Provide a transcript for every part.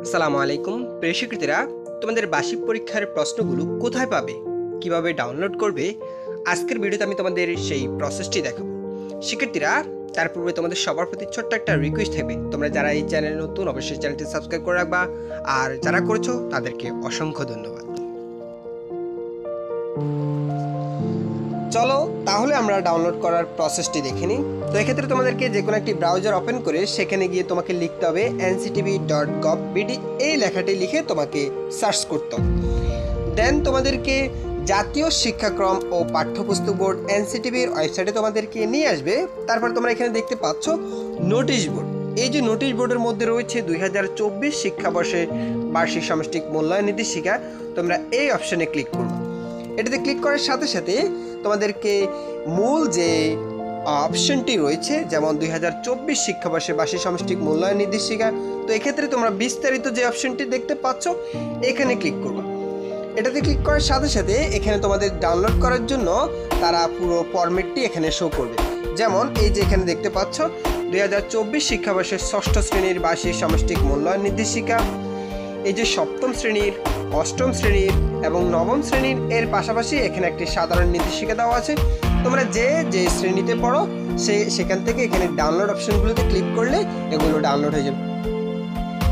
আসসালামু আলাইকুম প্রিয় শিক্ষার্থীরা, তোমাদের বার্ষিক পরীক্ষার প্রশ্নগুলো কোথায় পাবে, কিভাবে ডাউনলোড করবে, আজকের ভিডিওতে আমি তোমাদের সেই প্রসেসটি দেখাবো। শিক্ষার্থীরা, তার পূর্বে তোমাদের সবার প্রতি ছোট্ট একটা রিকোয়েস্ট থাকবে, তোমরা যারা এই চ্যানেলে নতুন অবশ্যই চ্যানেলটি সাবস্ক্রাইব করে রাখবা, আর যারা করেছো তাদেরকে অসংখ্য ধন্যবাদ। চলো তাহলে আমরা ডাউনলোড করার প্রসেসটি দেখে নিই। তো এক্ষেত্রে তোমাদেরকে যে কোনো একটি ব্রাউজার ওপেন করে সেখানে গিয়ে তোমাকে লিখতে হবে nctv.gov.bd, এই লেখাটি লিখে তোমাকে সার্চ করতে হবে। দেন তোমাদেরকে জাতীয় শিক্ষাক্রম ও পাঠ্যপুস্তক বোর্ড এনসিটিভির ওয়েবসাইটে তোমাদেরকে নিয়ে আসবে। তারপর তোমরা এখানে দেখতে পাচ্ছ নোটিশ বোর্ড। এই যে নোটিশ বোর্ডের মধ্যে রয়েছে 2024 শিক্ষাবর্ষের বার্ষিক সামষ্টিক মূল্যায়ন নির্দেশিকা। তোমরা এই অপশনে ক্লিক করবে। এটাতে ক্লিক করার সাথে সাথে তোমাদেরকে মূল যে অপশনটি রয়েছে, যেমন 2024 শিক্ষাবর্ষে বার্ষিক সামষ্টিক মূল্যায়ন নির্দেশিকা, তো এক্ষেত্রে তোমরা বিস্তারিত যে অপশনটি দেখতে পাচ্ছ এখানে ক্লিক করবে। এটাতে ক্লিক করার সাথে সাথে এখানে তোমাদের ডাউনলোড করার জন্য তারা পুরো ফরম্যাটটি এখানে শো করবে। যেমন এই যে এখানে দেখতে পাচ্ছ 2024 শিক্ষাবর্ষের ষষ্ঠ শ্রেণীর বার্ষিক সামষ্টিক মূল্যায়ন নির্দেশিকা, এই যে সপ্তম শ্রেণীর, অষ্টম শ্রেণীর এবং নবম শ্রেণীর, এর পাশাপাশি এখানে একটি সাধারণ নির্দেশিকা দেওয়া আছে। তোমরা যে শ্রেণীতে পড়ো সেখান থেকে এখানে ডাউনলোড অপশনগুলোতে ক্লিক করলে এগুলো ডাউনলোড হয়ে যাবে।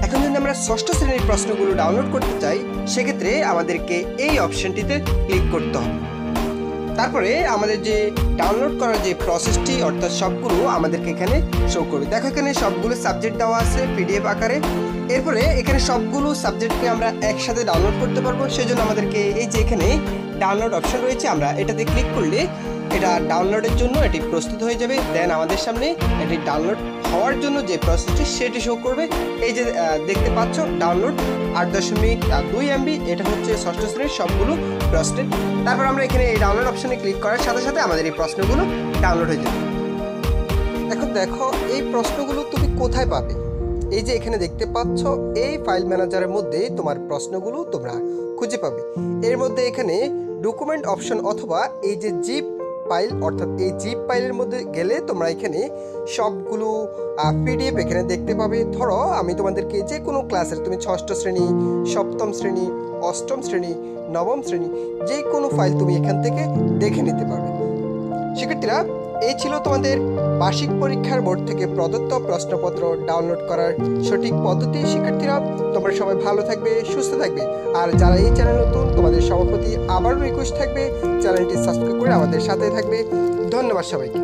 এখন যদি আমরা ষষ্ঠ শ্রেণীর প্রশ্নগুলো ডাউনলোড করতে চাই, সেক্ষেত্রে আমাদেরকে এই অপশনটিতে ক্লিক করতে হবে। তারপরে আমাদের যে ডাউনলোড করার যে প্রসেসটি, অর্থাৎ সবগুলো আমাদেরকে এখানে শো করবে। দেখো এখানে সবগুলো সাবজেক্ট দেওয়া আছে পিডিএফ আকারে। এরপরে এখানে সবগুলো সাবজেক্টকে আমরা একসাথে ডাউনলোড করতে পারবো। সেজন্য আমাদেরকে এই যে এখানে ডাউনলোড অপশন রয়েছে, আমরা এটাতে ক্লিক করলে এটা ডাউনলোডের জন্য এটি প্রস্তুত হয়ে যাবে। দেন আমাদের সামনে এটি ডাউনলোড হওয়ার জন্য যে প্রসেসটি সেটি শো করবে। এই যে দেখতে পাচ্ছ ডাউনলোড 8.2 MB, এটা হচ্ছে ষষ্ঠ শ্রেণীর সবগুলো প্রশ্ন। তারপর আমরা এখানে এই ডাউনলোড অপশনে ক্লিক করার সাথে সাথে আমাদের এই প্রশ্নগুলো ডাউনলোড হয়ে যাবে। এখন দেখো এই প্রশ্নগুলো তুমি কোথায় পাবে। এই যে এখানে দেখতে পাচ্ছ এই ফাইল ম্যানেজারের মধ্যে তোমার প্রশ্নগুলো তোমরা খুঁজে পাবে। এর মধ্যে এখানে ডকুমেন্ট অপশন অথবা এই যে জিপ ফাইল, অর্থাৎ এই জিপ ফাইলের মধ্যে গেলে তোমরা এখানে সবগুলো পিডিএফ এখানে দেখতে পাবে। ধরো আমি তোমাদেরকে যে কোনো ক্লাসের, তুমি ষষ্ঠ শ্রেণী, সপ্তম শ্রেণী, অষ্টম শ্রেণী, নবম শ্রেণী, যে কোনো ফাইল তুমি এখান থেকে দেখে নিতে পারবে। শিক্ষার্থীরা, এই ছিল তোমাদের বার্ষিক পরীক্ষার বোর্ড থেকে প্রদত্ত প্রশ্নপত্র ডাউনলোড করার সঠিক পদ্ধতি। শিক্ষার্থীরা, তোমরা সবাই ভালো থাকবে, সুস্থ থাকবে। আর যারা এই চ্যানেল নতুন, তোমাদের সবার প্রতি আবারও রিকোয়েস্ট থাকবে চ্যানেলটি সাবস্ক্রাইব করে আমাদের সাথে থাকবে। ধন্যবাদ সবাইকে।